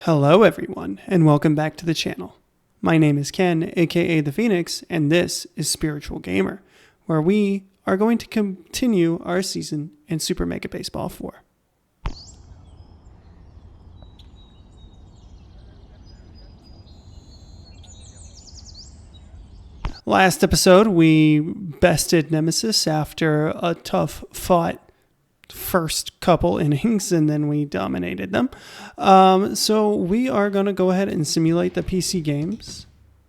Hello everyone, and welcome back to the channel. My name is Ken, aka The Phoenix, and this is Spiritual Gamer, where we are going to continue our season in Super Mega Baseball 4. Last episode, we bested Nemesis after a tough fought first couple innings, and then we dominated them. So we are going to go ahead and simulate the PC games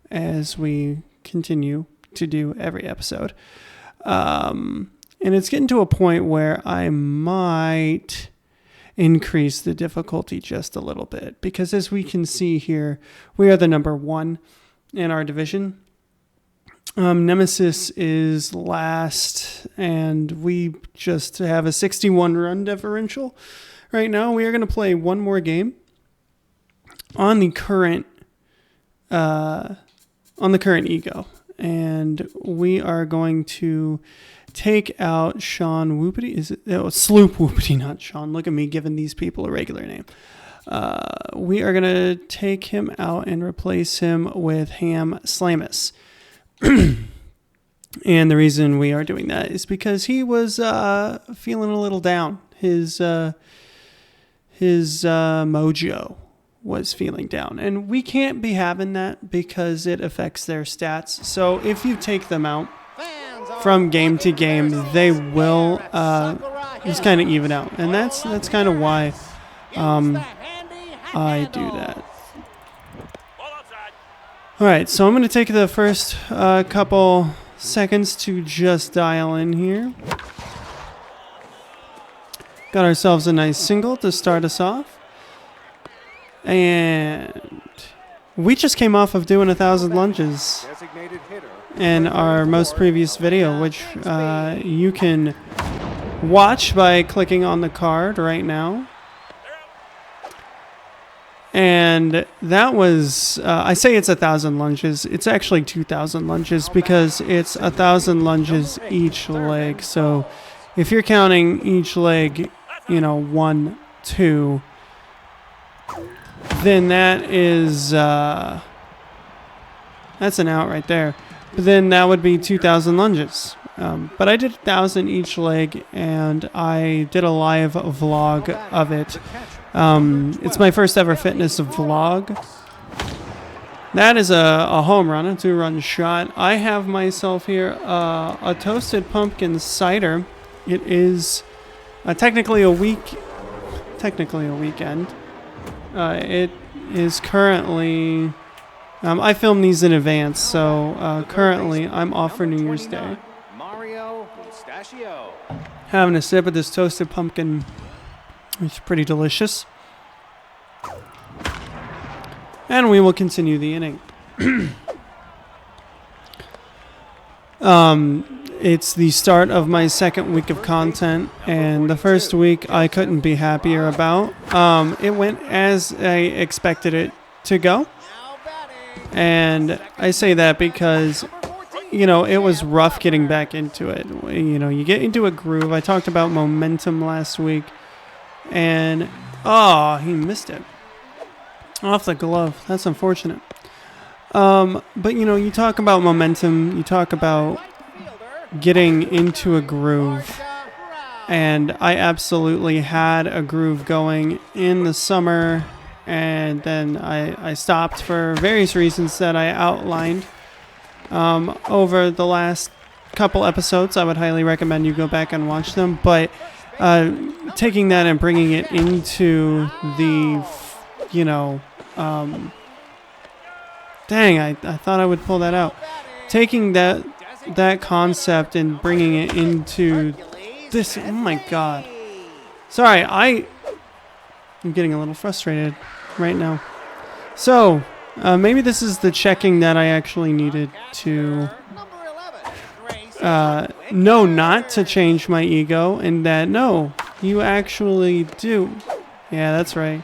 as we continue to do every episode. And it's getting to a point where I might increase the difficulty just a little bit, because as we can see here, we are the number one in our division. Nemesis is last, and we just have a 61 run differential right now. We are going to play one more game on the current ego, and we are going to take out Sean Whoopity. Is it Sloop Whoopity, not Sean? Look at me giving these people a regular name. We are going to take him out and replace him with Ham Slamus. And the reason we are doing that is because he was feeling a little down. His mojo was feeling down, and we can't be having that because it affects their stats. So if you take them out from game to game, they will just kind of even out, and that's kind of why I do that. All right, so I'm going to take the first couple seconds to just dial in here. Got ourselves a nice single to start us off. And we just came off of doing 1,000 lunges in our most previous video, which you can watch by clicking on the card right now. And that was, I say it's 1,000 lunges. It's actually 2,000 lunges because it's 1,000 lunges each leg. So if you're counting each leg, 1, 2, then that is, that's an out right there. But then that would be 2,000 lunges. But I did 1,000 each leg, and I did a live vlog of it. It's my first ever fitness vlog. That is a home run, a 2-run shot. I have myself here a toasted pumpkin cider. It is technically a weekend. It is currently, I film these in advance, so currently I'm off for New Year's Day. Having a sip of this toasted pumpkin. It's pretty delicious. And we will continue the inning. It's the start of my second week of content, and the first week I couldn't be happier about. It went as I expected it to go. And I say that because it was rough getting back into it. You get into a groove. I talked about momentum last week. And, he missed it. Off the glove. That's unfortunate. But, you talk about momentum. You talk about getting into a groove. And I absolutely had a groove going in the summer. And then I stopped for various reasons that I outlined over the last couple episodes. I would highly recommend you go back and watch them. But taking that and bringing it into the, dang, I thought I would pull that out. Taking that concept and bringing it into this, oh my God. Sorry, I'm getting a little frustrated right now. So, maybe this is the checking that I actually needed to know not to change my ego, and that no, you actually do. Yeah, that's right.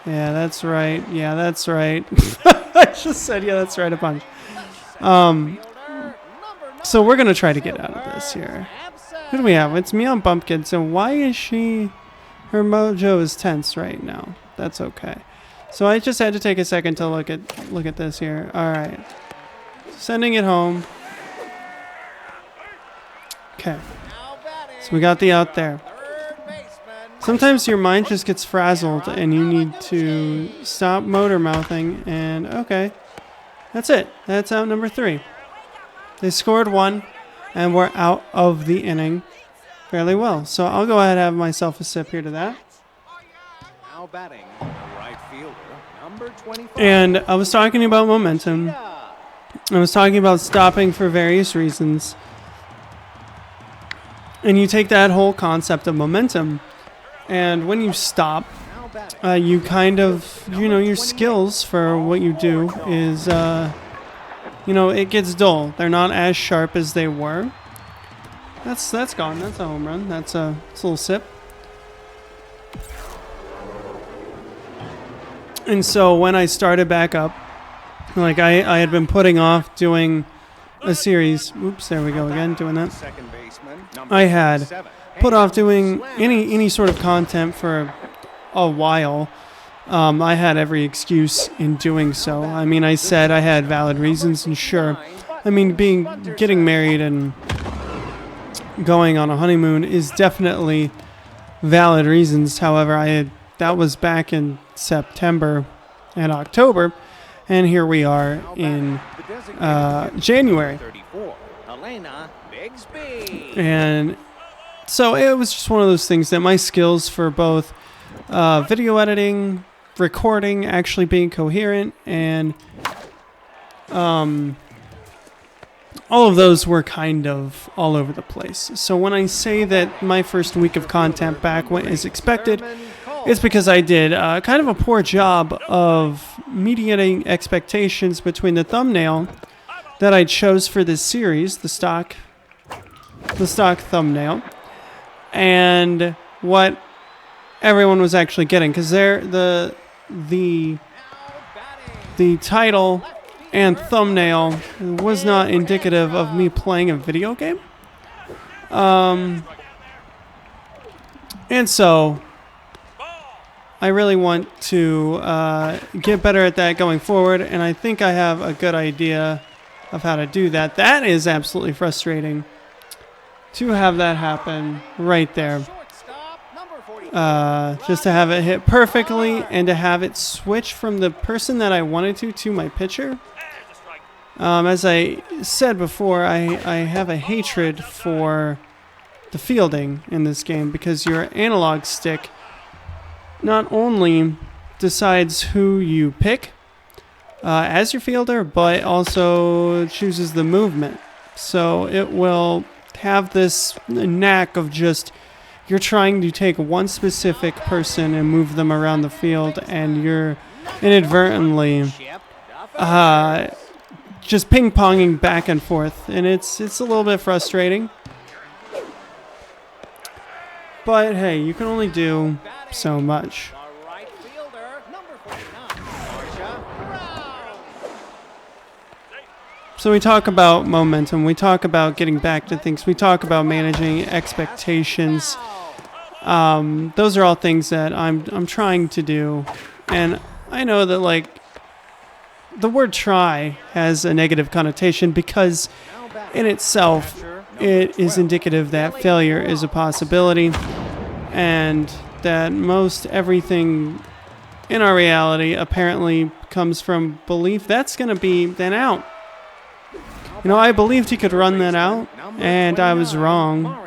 Yeah, that's right. Yeah, that's right. I just said, yeah, that's right a bunch. So we're going to try to get out of this here. Who do we have? It's me on Bumpkin. So why is her mojo is tense right now. That's okay. So I just had to take a second to look at this here. All right. Sending it home. Okay. So we got the out there. Sometimes your mind just gets frazzled and you need to stop motor mouthing, and okay. That's it. That's out number 3. They scored 1 and we're out of the inning fairly well. So I'll go ahead and have myself a sip here to that. Now batting, right fielder, number 25. And I was talking about momentum. I was talking about stopping for various reasons. And you take that whole concept of momentum, and when you stop, you kind of, your skills for what you do is, it gets dull. They're not as sharp as they were. That's gone. That's a home run. That's a little sip. And so when I started back up, like I had been putting off doing a series. Oops, there we go again, doing that. I had put off doing any sort of content for a while. I had every excuse in doing so. I mean, I said I had valid reasons, and sure, I mean, getting married and going on a honeymoon is definitely valid reasons. However, that was back in September and October, and here we are in January. And so it was just one of those things that my skills for both video editing, recording, actually being coherent, and all of those were kind of all over the place. So when I say that my first week of content back went as expected, it's because I did kind of a poor job of mediating expectations between the thumbnail that I chose for this series, the stock thumbnail, and what everyone was actually getting, because the title and thumbnail was not indicative of me playing a video game. And so I really want to get better at that going forward, and I think I have a good idea of how to do that. That is absolutely frustrating to have that happen right there. Just to have it hit perfectly and to have it switch from the person that I wanted to my pitcher. As I said before, I have a hatred for the fielding in this game, because your analog stick not only decides who you pick as your fielder, but also chooses the movement. So it will have this knack of just, you're trying to take one specific person and move them around the field, and you're inadvertently just ping-ponging back and forth, and it's a little bit frustrating. But hey, you can only do so much. So we talk about momentum, we talk about getting back to things, we talk about managing expectations. Those are all things that I'm trying to do, and I know that, like, the word try has a negative connotation, because in itself it is indicative that failure is a possibility, and that most everything in our reality apparently comes from belief. That's going to be then out. I believed he could run that out, and I was wrong.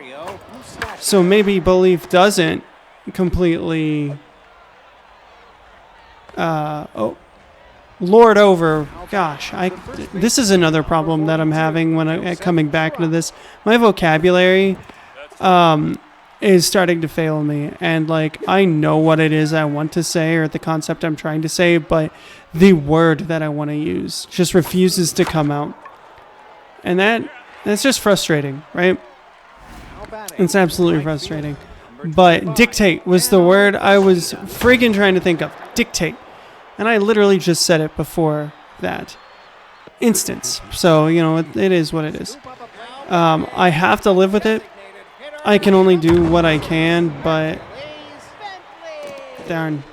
So maybe belief doesn't completely lord over. Gosh, this is another problem that I'm having when I'm coming back to this. My vocabulary is starting to fail me, and like, I know what it is I want to say, or the concept I'm trying to say, but the word that I want to use just refuses to come out. And that's just frustrating, right? It's absolutely frustrating. But dictate was the word I was freaking trying to think of. Dictate. And I literally just said it before that instance. So, it is what it is. I have to live with it. I can only do what I can, but darn.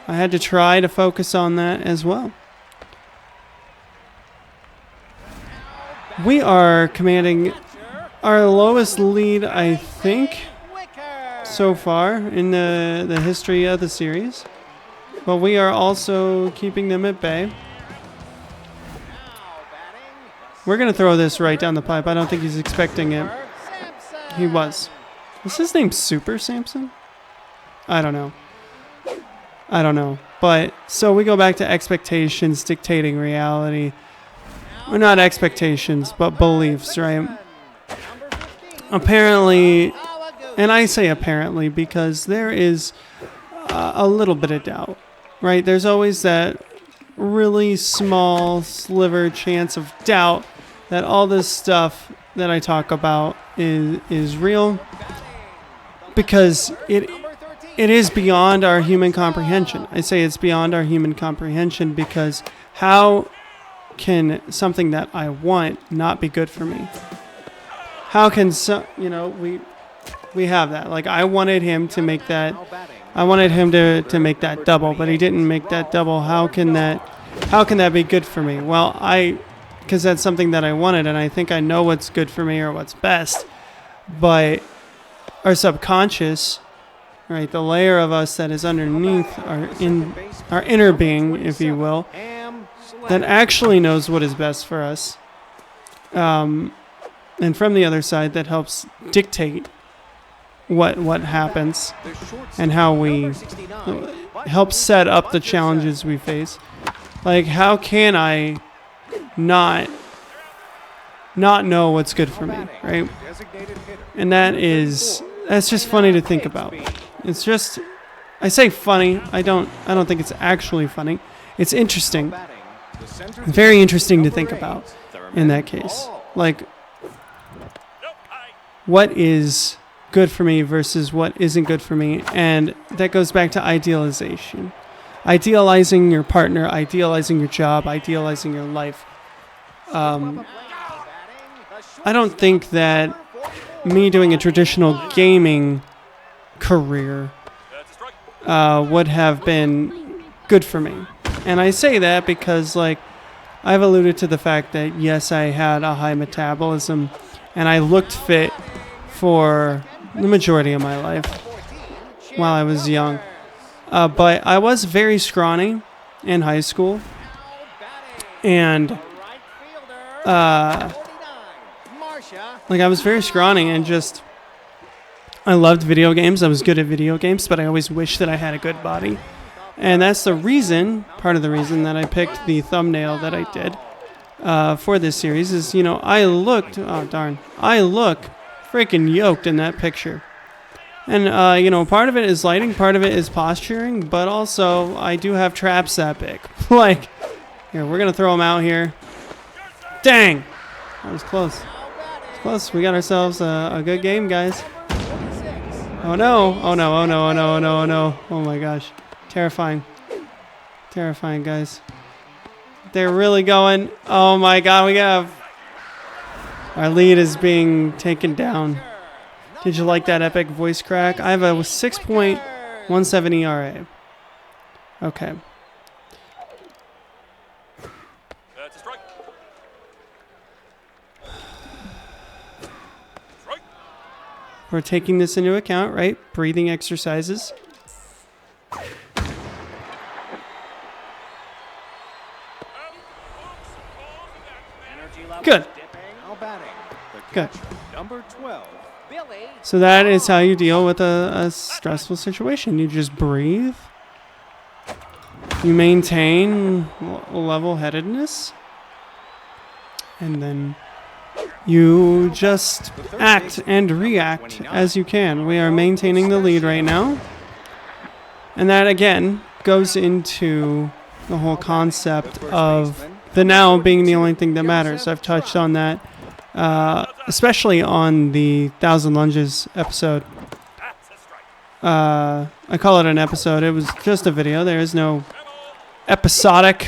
I had to try to focus on that as well. We are commanding our lowest lead, I think, so far in the history of the series. But we are also keeping them at bay. We're going to throw this right down the pipe. I don't think he's expecting it. He was. Was his name Super Samson? I don't know. But so we go back to expectations dictating reality. Or not expectations, but beliefs, right? Apparently, and I say apparently because there is a little bit of doubt, right? There's always that really small sliver chance of doubt that all this stuff that I talk about is real, because it is beyond our human comprehension. I say it's beyond our human comprehension because how can something that I want not be good for me? How can we have that? Like, I wanted him to make that. I wanted him to make that double, but he didn't make that double. How can that be good for me? Well, because that's something that I wanted, and I think I know what's good for me or what's best. But our subconscious, right, the layer of us that is underneath our inner being, if you will, that actually knows what is best for us, and from the other side, that helps dictate what happens and how we help set up the challenges we face. Like, how can I not know what's good for me, right? And that's just funny to think about. It's just, I say funny. I don't think it's actually funny. It's interesting. Very interesting to think about in that case. Like, what is good for me versus what isn't good for me. And that goes back to idealization. Idealizing your partner, idealizing your job, idealizing your life. I don't think that me doing a traditional gaming career would have been good for me. And I say that because, like, I've alluded to the fact that, yes, I had a high metabolism and I looked fit for the majority of my life while I was young. But I was very scrawny in high school. And, like, I was very scrawny and just, I loved video games. I was good at video games, but I always wished that I had a good body. And that's the reason, part of the reason that I picked the thumbnail that I did for this series is, I look freaking yoked in that picture. And, part of it is lighting, part of it is posturing, but also I do have traps that big. Like, here, we're going to throw them out here. Dang! That was close. It's close. We got ourselves a good game, guys. Oh, no. Oh, no. Oh, no. Oh, no. Oh, no. Oh, no. Oh, my gosh. Terrifying. Terrifying, guys. They're really going. Oh, my God. We have... Our lead is being taken down. Did you like that epic voice crack? I have a 6.17 ERA. Okay. That's a strike. Strike. We're taking this into account, right? Breathing exercises. Good. Good. Number 12. So that is how you deal with a stressful situation. You just breathe. You maintain level-headedness. And then you just act and react as you can. We are maintaining the lead right now. And that, again, goes into the whole concept of the now being the only thing that matters. I've touched on that. Especially on the 1,000 Lunges episode. I call it an episode. It was just a video. There is no episodic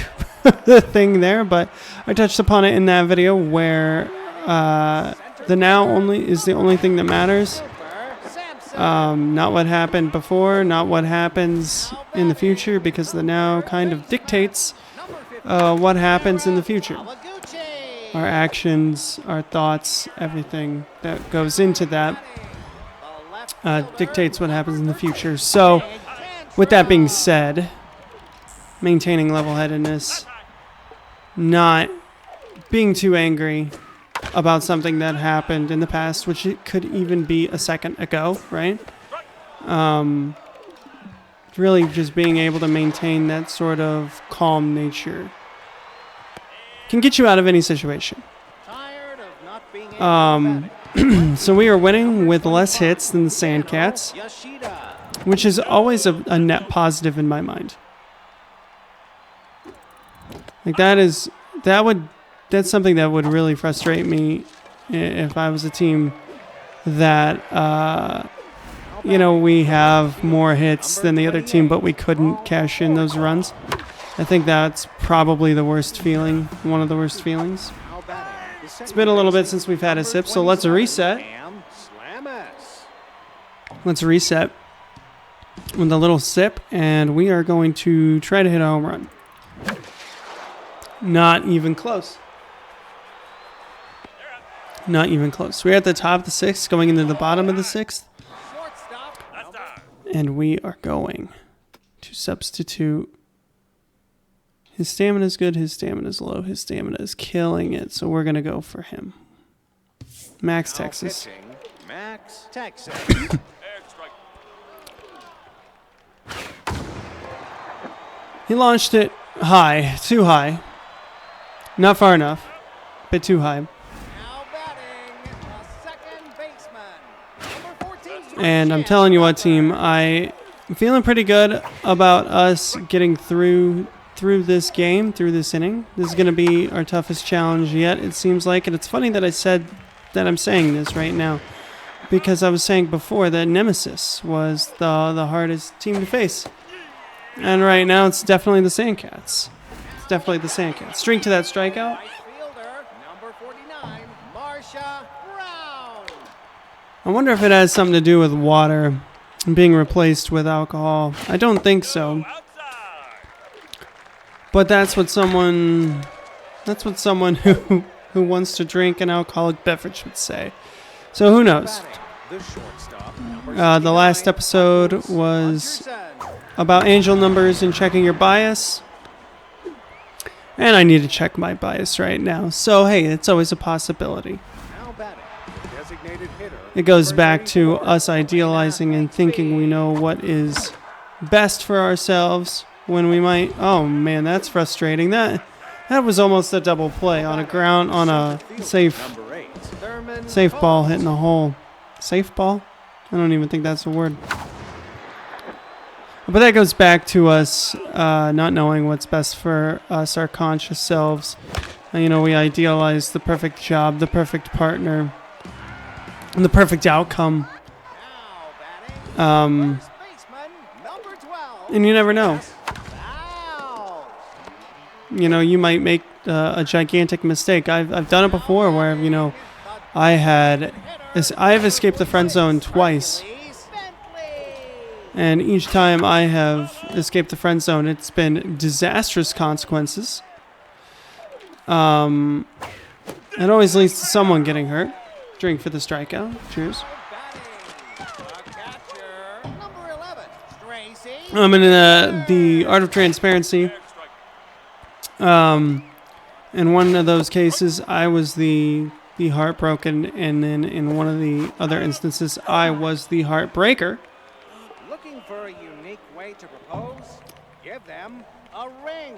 thing there, but I touched upon it in that video where the now only is the only thing that matters. Not what happened before, not what happens in the future, because the now kind of dictates what happens in the future. Our actions, our thoughts, everything that goes into that dictates what happens in the future. So, with that being said, maintaining level-headedness, not being too angry about something that happened in the past, which it could even be a second ago, right? Really just being able to maintain that sort of calm nature can get you out of any situation. So we are winning with less hits than the Sandcats, which is always a net positive in my mind. Like that's something that would really frustrate me if I was a team that, we have more hits than the other team, but we couldn't cash in those runs. I think that's probably the worst feeling, one of the worst feelings. It's been a little bit since we've had a sip, so let's reset. Let's reset with a little sip, and we are going to try to hit a home run. Not even close. Not even close. We're at the top of the sixth, going into the bottom of the sixth. And we are going to substitute. His stamina is good, his stamina is low, his stamina is killing it, so we're going to go for him. Max Texas. Max Texas. He launched it high, too high. Not far enough, but too high. Now batting, second baseman, number 14. And I'm telling you what, team, I'm feeling pretty good about us getting through this game, through this inning. This is going to be our toughest challenge yet, it seems like. And it's funny that I said that I'm saying this right now, because I was saying before that Nemesis was the hardest team to face. And right now it's definitely the Sandcats. It's definitely the Sandcats. String to that strikeout. Number 49, Marsha Brown. I wonder if it has something to do with water being replaced with alcohol. I don't think so. But that's what someone who wants to drink an alcoholic beverage would say. So who knows? The shortstop, The last episode was about angel numbers and checking your bias. And I need to check my bias right now. So hey, it's always a possibility. now batting, designated hitter. It goes back to us idealizing and thinking we know what is best for ourselves when we might. Oh man, that's frustrating. That was almost a double play on a safe Number 8, Thurman safe ball hitting the hole. Safe ball? I don't even think that's a word. But that goes back to us not knowing what's best for us, our conscious selves. We idealize the perfect job, the perfect partner, and the perfect outcome. Now batting, first baseman, number 12. And you never know. Foul. You might make a gigantic mistake. I've done it before where, I've escaped the friend zone twice. And each time I have escaped the friend zone, it's been disastrous consequences. It always leads to someone getting hurt. Drink for the strikeout. Cheers. Number 11, Tracy. I'm in the Art of Transparency. In one of those cases, I was the heartbroken, and then in one of the other instances, I was the heartbreaker. Looking for a unique way to propose? Give them a ring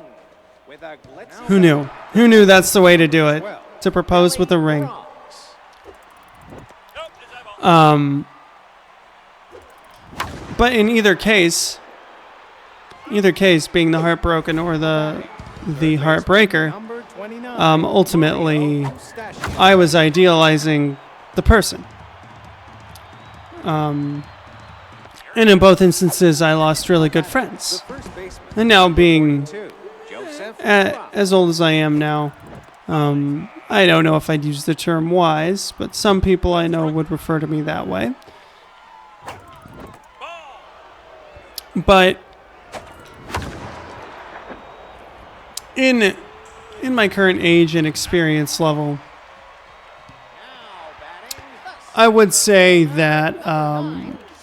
with a glitz. Who knew? Who knew that's the way to do it? To propose with a ring. But in either case, being the heartbroken or the heartbreaker, Number 29. ultimately, I was idealizing the person. And in both instances, I lost really good friends. The first baseman. And now being Two, Joseph as old as I am now, I don't know if I'd use the term wise, but some people I know would refer to me that way. But in my current age and experience level, Now batting, I would say that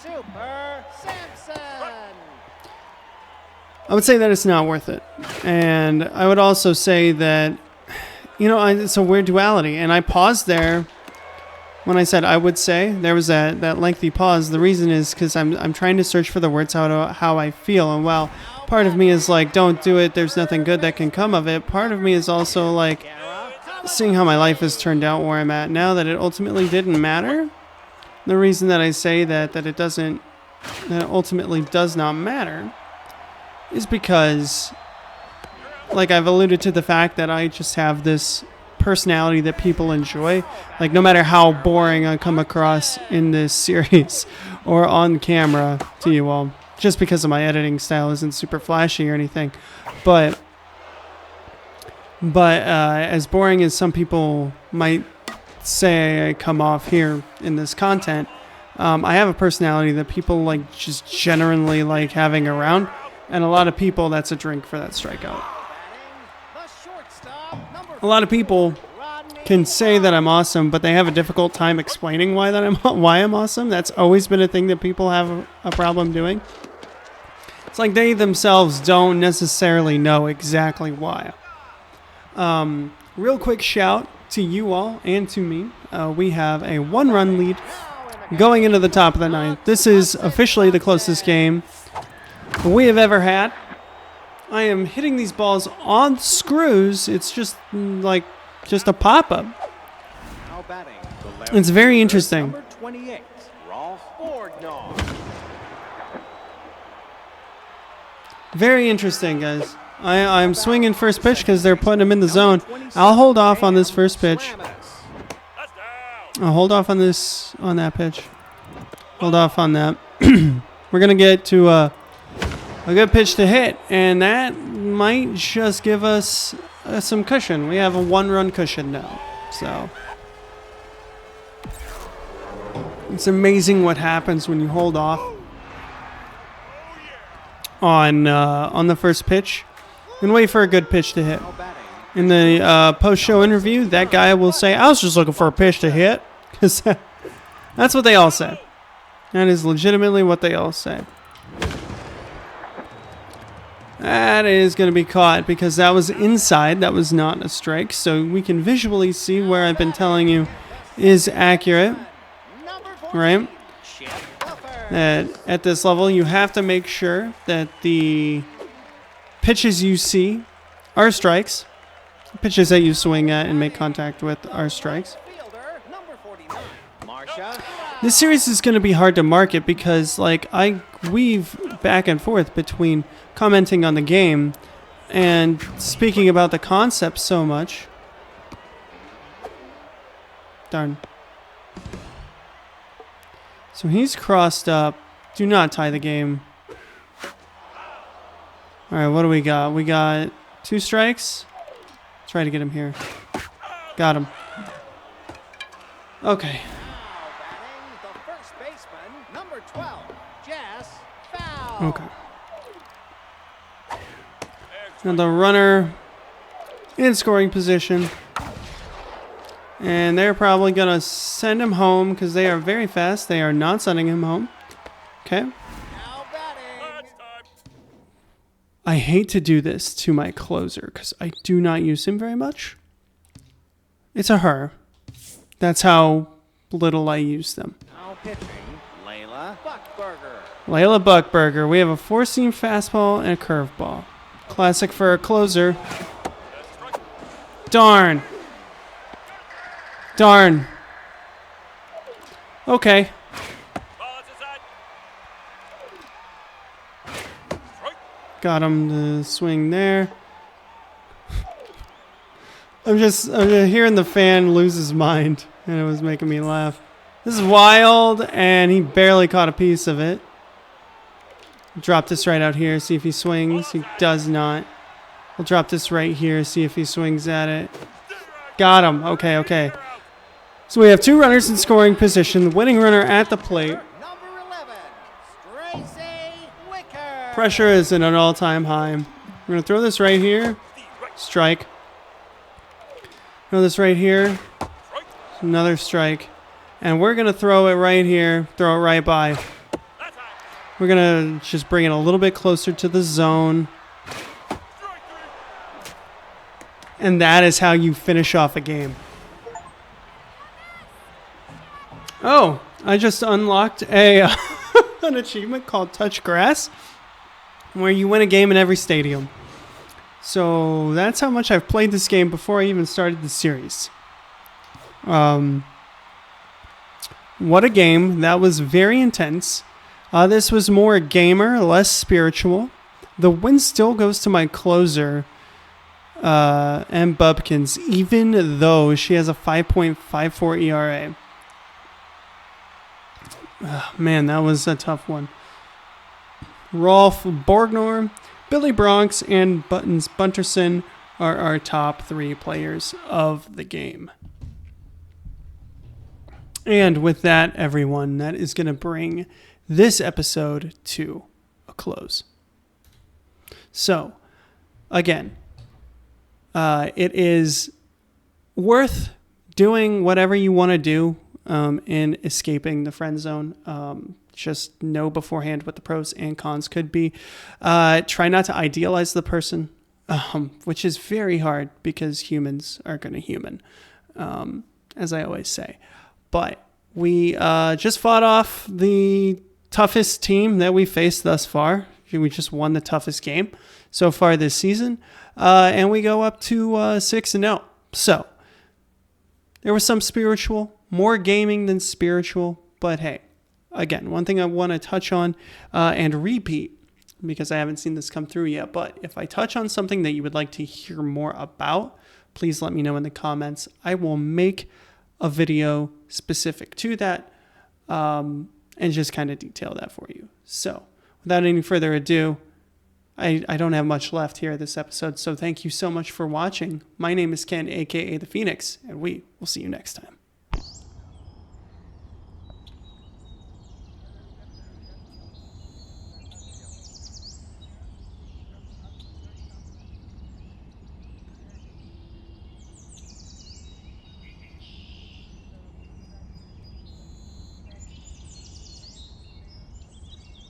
Super Samson. I would say that it's not worth it. And I would also say that, it's a weird duality. And I paused there when I said I would say. There was that lengthy pause. The reason is because I'm trying to search for the words how I feel. And while part of me is like, don't do it, there's nothing good that can come of it, part of me is also like, seeing how my life has turned out where I'm at now, that it ultimately didn't matter. The reason that I say that it ultimately does not matter is because, like I've alluded to the fact that I just have this personality that people enjoy. Like no matter how boring I come across in this series or on camera to you all, just because of my editing style isn't super flashy or anything, but as boring as some people might say I come off here in this content, I have a personality that people like just genuinely like having around. And a lot of people, that's a drink for that strikeout. A lot of people can say that I'm awesome, but they have a difficult time explaining why I'm awesome. That's always been a thing that people have a problem doing. It's like they themselves don't necessarily know exactly why. Real quick shout to you all and to me. We have a 1-run lead going into the top of the ninth. This is officially the closest game we have ever had. I am hitting these balls on screws. It's just a pop-up. Now batting, It's very interesting. number 28, Rolf Borgnor. Very interesting, guys. I'm swinging first pitch because they're putting him in the zone. I'll hold off on this first pitch. That's down. I'll hold off on that pitch. Hold off on that. We're going to get to a good pitch to hit, and that might just give us some cushion. We have a 1-run cushion now. So it's amazing what happens when you hold off on the first pitch and wait for a good pitch to hit. Now batting, In the post-show interview, that guy will say, I was just looking for a pitch to hit. Because that's what they all say. That is legitimately what they all say. That is going to be caught because that was inside. That was not a strike. So we can visually see where I've been telling you is accurate. number 14, Right? Chip Buffer. That at this level, you have to make sure that the pitches you see are strikes. Pitches that you swing at and make contact with are strikes. Fielder, number 49, Marcia. This series is going to be hard to market because, like, I weave back and forth between commenting on the game and speaking about the concept so much. Darn. So he's crossed up. Do not tie the game. All right, what do we got? We got 2 strikes. Try to get him here. Got him. Okay. Now batting, the first baseman, number 12, Jess Fowl. Okay. Now the runner in scoring position. And they're probably going to send him home because they are very fast. They are not sending him home. Okay. Now batting, That's time. I hate to do this to my closer because I do not use him very much. It's a her. That's how little I use them. now pitching, Layla Buckberger. Layla Buckberger. We have a 4-seam fastball and a curveball. Classic for a closer. That's a strike. Darn. Darn. Okay. Ball is inside. Strike. Got him to swing there. I'm just hearing the fan lose his mind, and it was making me laugh. This is wild, and he barely caught a piece of it. Drop this right out here, see if he swings. He does not. We'll drop this right here, see if he swings at it. Got him. Okay, okay. So we have 2 runners in scoring position. The winning runner at the plate. Number 11, Stracy Wicker. Pressure is at an all-time high. We're going to throw this right here. Strike. Throw this right here. Another strike. And we're going to throw it right here. Throw it right by. We're going to just bring it a little bit closer to the zone. And that is how you finish off a game. Oh, I just unlocked an achievement called Touch Grass, where you win a game in every stadium. So that's how much I've played this game before I even started the series. What a game. That was very intense. This was more gamer, less spiritual. The win still goes to my closer, M. Bubkins, even though she has a 5.54 ERA. Oh, man, that was a tough one. Rolf Borgnor, Billy Bronx, and Buttons Bunterson are our top 3 players of the game. And with that, everyone, that is going to bring this episode to a close. So, again, it is worth doing whatever you want to do in escaping the friend zone. Just know beforehand what the pros and cons could be. Try not to idealize the person, which is very hard because humans are going to human, as I always say. But we just fought off the toughest team that we faced thus far. We just won the toughest game so far this season. And we go up to 6-0. So there was some spiritual, more gaming than spiritual. But hey, again, one thing I want to touch on and repeat, because I haven't seen this come through yet, but if I touch on something that you would like to hear more about, please let me know in the comments. I will make a video specific to that and just kind of detail that for you. So without any further ado, I don't have much left here this episode, so thank you so much for watching. My name is Ken, aka The Phoenix, and we will see you next time.